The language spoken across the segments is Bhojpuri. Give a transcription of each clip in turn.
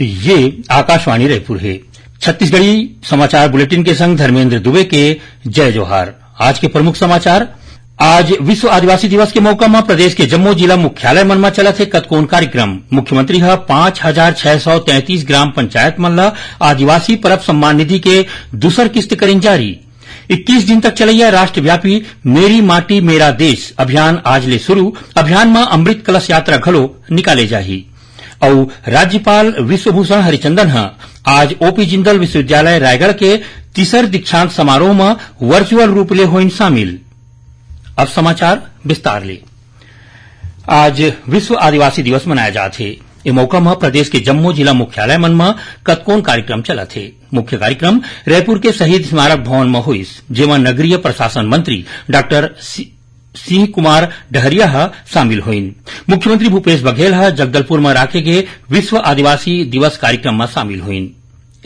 ये आकाशवाणी रायपुर है। छत्तीसगढ़ी समाचार बुलेटिन के संग धर्मेंद्र दुबे के जय जोहार। आज के प्रमुख समाचार। आज विश्व आदिवासी दिवस के मौका में प्रदेश के जम्मू जिला मुख्यालय मन में चलत है कतकोन कार्यक्रम। मुख्यमंत्री 5,633 ग्राम पंचायत मन ला आदिवासी परब सम्मान निधि के दूसर किस्त करें जारी। 21 दिन तक चलैया राष्ट्रव्यापी मेरी माटी मेरा देश अभियान आज ले शुरू। अभियान में अमृत कलश यात्रा घलो निकाले जाही। और राज्यपाल विश्वभूषण हरिचंदन आज ओपी जिंदल विश्वविद्यालय रायगढ़ के तीसर दीक्षांत समारोह में वर्चुअल रूप ले होइन शामिल। अब समाचार विस्तार ले। आज विश्व आदिवासी दिवस मनाया जात है। ए मौका में प्रदेश के जम्मू जिला मुख्यालय मन में कतकोन कार्यक्रम चलत है। मुख्य कार्यक्रम रायपुर के शहीद स्मारक भवन में हुईस, जेमा नगरीय प्रशासन मंत्री डॉक्टर सिंह कुमार डहरिया शामिल हुईन। मुख्यमंत्री भूपेश बघेल जगदलपुर में राखे गए विश्व आदिवासी दिवस कार्यक्रम में शामिल हुईन।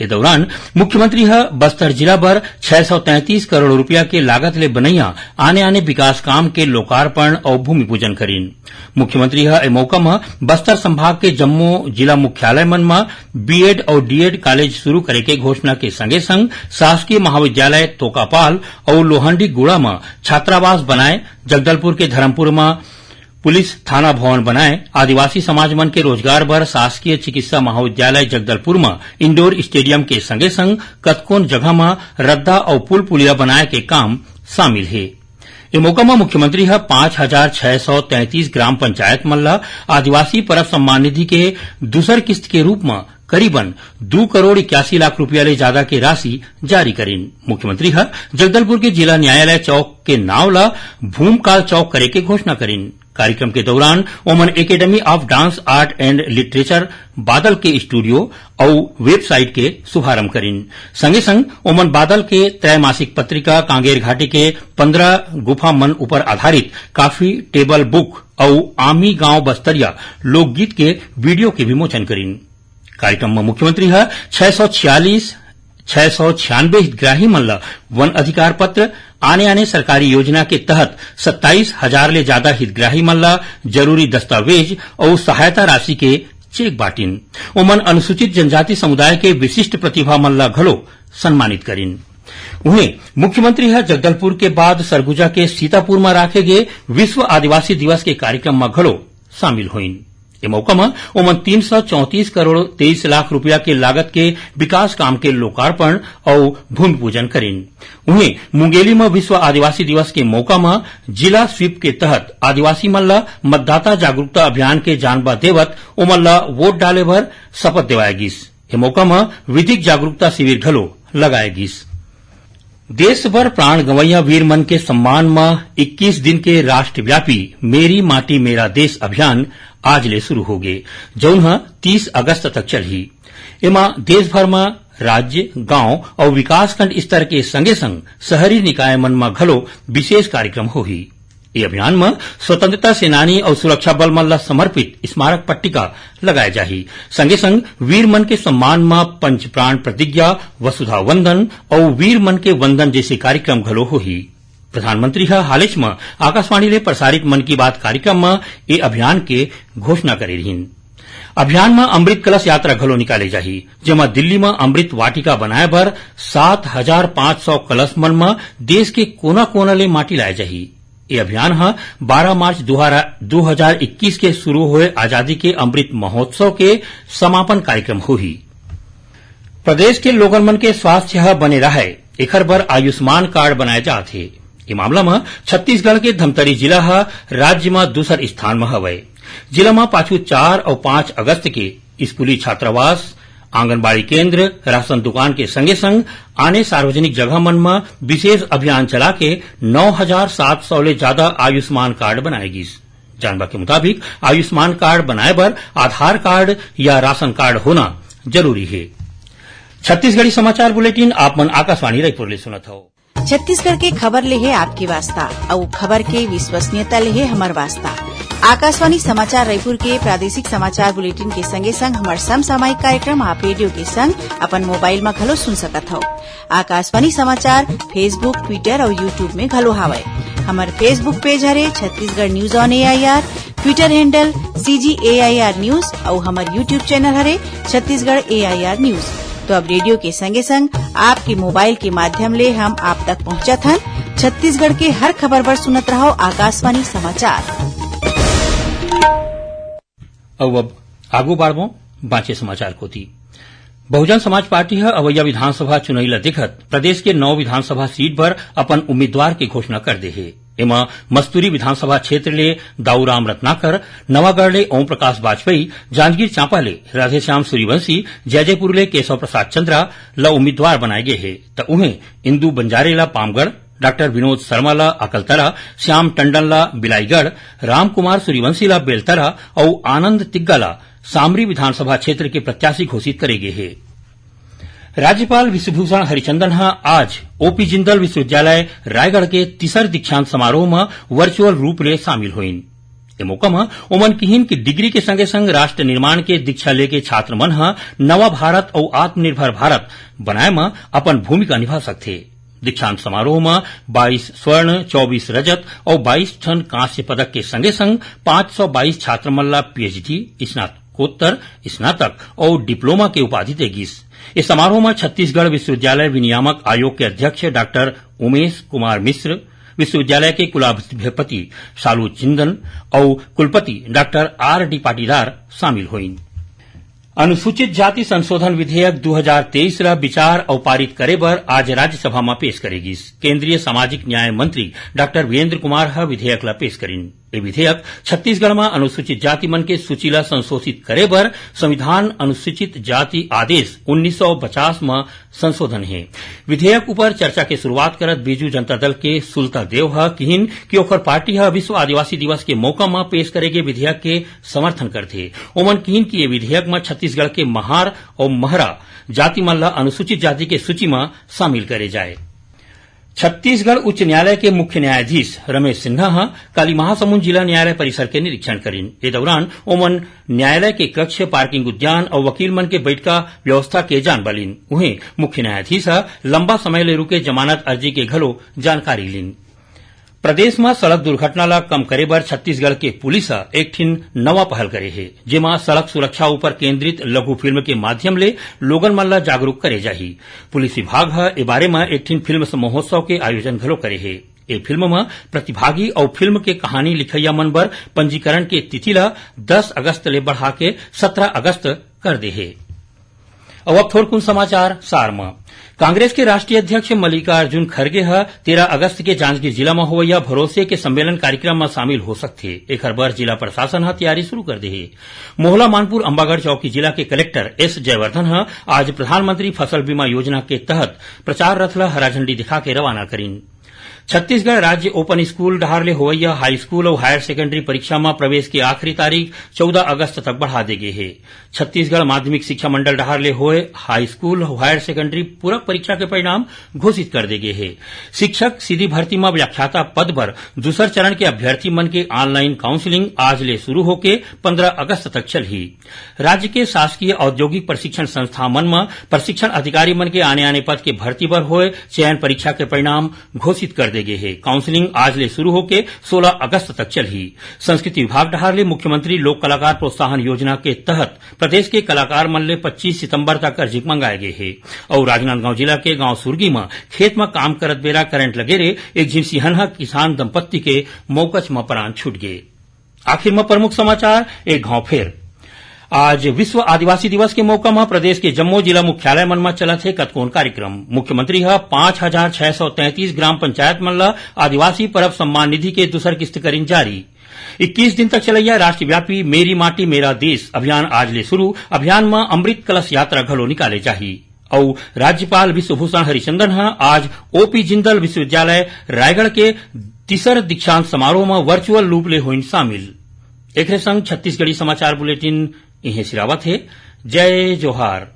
इस दौरान मुख्यमंत्री बस्तर जिला पर 633 करोड़ रुपया के लागत ले बनैया आने विकास काम के लोकार्पण और भूमि पूजन करीन। मुख्यमंत्री ए मौका में बस्तर संभाग के जम्मू जिला मुख्यालय मन में बीएड और डीएड कॉलेज शुरू करे के घोषणा के संगे संग शासकीय महाविद्यालय तोकापाल और लोहंडी गुड़ा में छात्रावास बनाए, जगदलपुर के धर्मपुर में पुलिस थाना भवन बनाए, आदिवासी समाज मन के रोजगार बर शासकीय चिकित्सा महाविद्यालय जगदलपुर में इंडोर स्टेडियम के संगे संग कतकोन जगह में रद्दा और पुल पुलिया बनाए के काम शामिल है। इस मौका में मुख्यमंत्री 5,633 ग्राम पंचायत मन ला आदिवासी परब सम्मान निधि के दूसर किस्त के रूप में करीबन 2 करोड़ 81 लाख रुपया ले ज्यादा के राशि जारी करीन। मुख्यमंत्री जगदलपुर के जिला न्यायालय चौक के नाव ला भूमकाल चौक करे के घोषणा करीन। कार्यक्रम के दौरान Oman academy of dance art and literature Badal के स्टूडियो और वेबसाइट के शुभारंभ करीन। संगे संग ओमन बादल के त्रैमासिक पत्रिका कांगेर घाटी के 15 गुफा मन ऊपर आधारित काफी टेबल बुक और आमी गांव बस्तरिया लोकगीत के वीडियो के विमोचन करीन। कार्यक्रम में मुख्यमंत्री 696 हितग्राही मन ला वन अधिकार पत्र, आने सरकारी योजना के तहत 27,000 ले ज्यादा हितग्राही मन ला जरूरी दस्तावेज और सहायता राशि के चेक बांटिन। ओमन अनुसूचित जनजाति समुदाय के विशिष्ट प्रतिभा मन ला घलो सम्मानित करीन। उन्हें मुख्यमंत्री जगदलपुर के बाद सरगुजा के सीतापुर में राखे गए विश्व आदिवासी दिवस के कार्यक्रम में घलो शामिल हुईन। इस मौका में ओमन 334 करोड़ 23 लाख रुपया के लागत के विकास काम के लोकार्पण और भूमि पूजन करीन। उन्हें मुंगेली में विश्व आदिवासी दिवस के मौका में जिला स्वीप के तहत आदिवासी मन ला मतदाता जागरूकता अभियान के जानबा देवत ओमन ला वोट डाले भर शपथ दिवाए गिस। इस मौका में विधिक जागरूकता शिविर घलो लगाए गिस। देश भर प्राण गंवैया वीर मन के सम्मान में 21 दिन के राष्ट्रव्यापी मेरी माटी मेरा देश अभियान आज ले शुरू हो गए, जौन 30 अगस्त तक चलही। एमा देश भर में राज्य, गांव और विकासखंड स्तर के संगे संग शहरी निकाय मन में घलो विशेष कार्यक्रम होही। ये अभियान में स्वतंत्रता सेनानी और सुरक्षा बल मन ला समर्पित स्मारक पट्टिका लगाए जाही। संगे संग वीर मन के सम्मान में पंच प्राण प्रतिज्ञा, वसुधा वंदन और वीर मन के वंदन जैसे कार्यक्रम घलो होही। प्रधानमंत्री हालेच में आकाशवाणी ले प्रसारित मन की बात कार्यक्रम में ये अभियान के घोषणा करे रहीन। अभियान में अमृत कलश यात्रा घलो निकाले जाही, जेमा दिल्ली में अमृत वाटिका बनाए बर 7,500 कलश मन में देश के कोना कोना ले माटी लाए जाही। ये अभियान 12 मार्च 2021 के शुरू हुए आजादी के अमृत महोत्सव के समापन कार्यक्रम होही। प्रदेश के लोगन मन के स्वास्थ्य बने रहे एखर बर आयुष्मान कार्ड बनाए जात है। ये मामला में छत्तीसगढ़ के धमतरी जिला राज्य में दूसर स्थान में हवय। जिला में पाछू 4 और 5 अगस्त के स्कूली छात्रावास, आंगनबाड़ी केंद्र, राशन दुकान के संगे संग आने सार्वजनिक जगह मन में विशेष अभियान चला के 9,700 ले ज्यादा आयुष्मान कार्ड बनाए गिस। जानबा के मुताबिक आयुष्मान कार्ड बनाए बर आधार कार्ड या राशन कार्ड होना जरूरी है। छत्तीसगढ़ी समाचार बुलेटिन आप मन आकाशवाणी रायपुर ले सुनत हो। छत्तीसगढ़ के खबर ले है आपके वास्ता और खबर के विश्वसनीयता ले है हमार वास्ता। आकाशवाणी समाचार रायपुर के प्रादेशिक समाचार बुलेटिन के संगे संग हमार समसामयिक कार्यक्रम आप रेडियो के संग अपन मोबाइल में घलो सुन सकत हो। आकाशवाणी समाचार फेसबुक, ट्विटर और यूट्यूब में घलो हावय। हमार फेसबुक पेज हरे Chhattisgarh news on AIR, Twitter handle CGAIR news और हमारे यूट्यूब चैनल हरे छत्तीसगढ़ AIR न्यूज। तो अब रेडियो के संगे संग आपके मोबाइल के माध्यम ले हम आप तक पहुंचत हन। छत्तीसगढ़ के हर खबर पर सुनत रहो आकाशवाणी समाचार। अब आगू बाढ़बो बाँचे समाचार को थी। बहुजन समाज पार्टी है अवैया विधानसभा चुनाव ला दिखत प्रदेश के 9 विधानसभा सीट पर अपन उम्मीदवार की घोषणा कर दे है। एमा मस्तूरी विधानसभा क्षेत्र ले दाऊराम रत्नाकर, नवागढ़ ले ओम प्रकाश वाजपेयी, जांजगीर चांपा ले राधेश्याम सूर्यवंशी, जयजयपुर ले केशव प्रसाद चंद्रा ला उम्मीदवार बनाए गए है। त उन्हें इंदू बंजारे ला पामगढ़, डॉक्टर विनोद शर्मा ला अकलतरा, श्याम टंडन ला बिलाईगढ़, राम कुमार सूर्यवंशी ला बेलतरा और आनंद तिग्गा ला सामरी विधानसभा क्षेत्र के प्रत्याशी घोषित करे गए है। राज्यपाल विश्वभूषण हरिचंदन आज ओपी जिंदल विश्वविद्यालय रायगढ़ के तीसर दीक्षांत समारोह में वर्चुअल रूप ले शामिल हुईन। ए मौका में ओमन किहिन की डिग्री के संगे संग राष्ट्र निर्माण के दीक्षा लेके छात्र मन नवा भारत और आत्मनिर्भर भारत बनाए में अपन भूमिका निभा सकथे। दीक्षांत समारोह में 22 स्वर्ण, 24 रजत और 22 टन कांस्य पदक के संगे संग 522 छात्र मन ला PhD, स्नातकोत्तर, स्नातक और डिप्लोमा के उपाधि देगिस। इस समारोह में छत्तीसगढ़ विश्वविद्यालय विनियामक आयोग के अध्यक्ष डॉक्टर उमेश कुमार मिश्र, विश्वविद्यालय के कुलाधिपति शालू चिंदन और कुलपति डॉक्टर RD पाटीदार शामिल हुईन। अनुसूचित जाति संशोधन विधेयक 2023 ला विचार और पारित करे बर आज राज्यसभा में पेश करेगी। केंद्रीय सामाजिक न्याय मंत्री डॉक्टर वीरेंद्र कुमार विधेयक ला पेश करीन। ये विधेयक छत्तीसगढ़ में अनुसूचित जाति मन के सूची ला संशोधित करे बर संविधान अनुसूचित जाति आदेश 1950 में संशोधन है। विधेयक ऊपर चर्चा के शुरुआत करत बीजू जनता दल के सुलता देव किहिन कि ओकर पार्टी विश्व आदिवासी दिवस के मौका में पेश करेगे विधेयक के समर्थन करथे। ओमन किहिन कि ये विधेयक में छत्तीसगढ़ के महार और महरा जाति मन ला अनुसूचित जाति के सूची में शामिल करे जाए। छत्तीसगढ़ उच्च न्यायालय के मुख्य न्यायाधीश रमेश सिन्हा कल महासमुंद जिला न्यायालय परिसर के निरीक्षण करीन। इस दौरान ओमन न्यायालय के कक्ष, पार्किंग उद्यान और वकील मन के बैठका व्यवस्था के जान बलिन। उन्हें मुख्य न्यायाधीश लंबा समय ले रुके जमानत अर्जी के घलो जानकारी लीन। प्रदेश में सड़क दुर्घटना ला कम करे बर छत्तीसगढ़ के पुलिस एक ठिन नवा पहल करे है, जेमा सड़क सुरक्षा ऊपर केंद्रित लघु फिल्म के माध्यम ले लोगन मन ला जागरूक करे जाही। पुलिस विभाग ए बारे में एक ठिन फिल्म महोत्सव के आयोजन घलो करे है। ए फिल्म में प्रतिभागी और फिल्म के कहानी लिखैया मन बर पंजीकरण के तिथि ला 10 अगस्त ले बढ़ा के 17 अगस्त कर दे है। अब थोड़कुन समाचार सार में कांग्रेस के राष्ट्रीय अध्यक्ष मल्लिकार्जुन खड़गे 13 अगस्त के जांजगीर जिला में होवैया भरोसे के सम्मेलन कार्यक्रम में शामिल हो सकथे। एकर बर जिला प्रशासन तैयारी शुरू कर दे है। मोहला मानपुर अंबागढ़ चौकी जिला के कलेक्टर S जयवर्धन आज प्रधानमंत्री फसल बीमा योजना के तहत प्रचार रथ ला हरा झंडी दिखा के रवाना करीन। छत्तीसगढ़ राज्य ओपन स्कूल डहार ले होवैया हाई स्कूल और हायर सेकेंडरी परीक्षा में प्रवेश की आखिरी तारीख 14 अगस्त तक बढ़ा दी गई है। छत्तीसगढ़ माध्यमिक शिक्षा मंडल डहार ले होए हाई स्कूल और हायर सेकेंडरी पूरक परीक्षा के परिणाम घोषित कर दिए गए है। शिक्षक सीधी भर्ती में व्याख्याता पद पर दूसर चरण के अभ्यर्थी मन के ऑनलाइन काउंसलिंग आज ले शुरू होके 15 अगस्त तक चलही। राज्य के शासकीय औद्योगिक प्रशिक्षण संस्था मन में प्रशिक्षण अधिकारी मन के आने पद के भर्ती पर होए चयन परीक्षा के परिणाम घोषित कर दे गए है। काउंसलिंग आज ले शुरू होके 16 अगस्त तक चलही। संस्कृति विभाग डहार ले मुख्यमंत्री लोक कलाकार प्रोत्साहन योजना के तहत प्रदेश के कलाकार मन ले 25 सितंबर तक अर्जी मंगाए गए है। और राजनांदगांव जिला के गांव सुरगी में खेत में काम करत बेरा करंट लगे रे एक झिमसिहनहा किसान दंपत्ति के मौकच में प्राण छूट गए। आखिर में प्रमुख समाचार एक घाव फेर। आज विश्व आदिवासी दिवस के मौका में प्रदेश के जम्मू जिला मुख्यालय मन में चलत है कतकोन कार्यक्रम। मुख्यमंत्री 5633 ग्राम पंचायत मन ला आदिवासी परब सम्मान निधि के दूसर किस्त करीन जारी। 21 दिन तक चलैया राष्ट्रव्यापी मेरी माटी मेरा देश अभियान आज ले शुरू। अभियान में अमृत कलश यात्रा घलो निकाले जाही। और राज्यपाल विश्वभूषण हरिचंदन आज ओपी जिंदल विश्वविद्यालय रायगढ़ के तीसर दीक्षांत समारोह में वर्चुअल रूप ले होइन शामिल। एक संग छत्तीसगढ़ी समाचार बुलेटिन इन्हें सिरावत है। जय जोहार।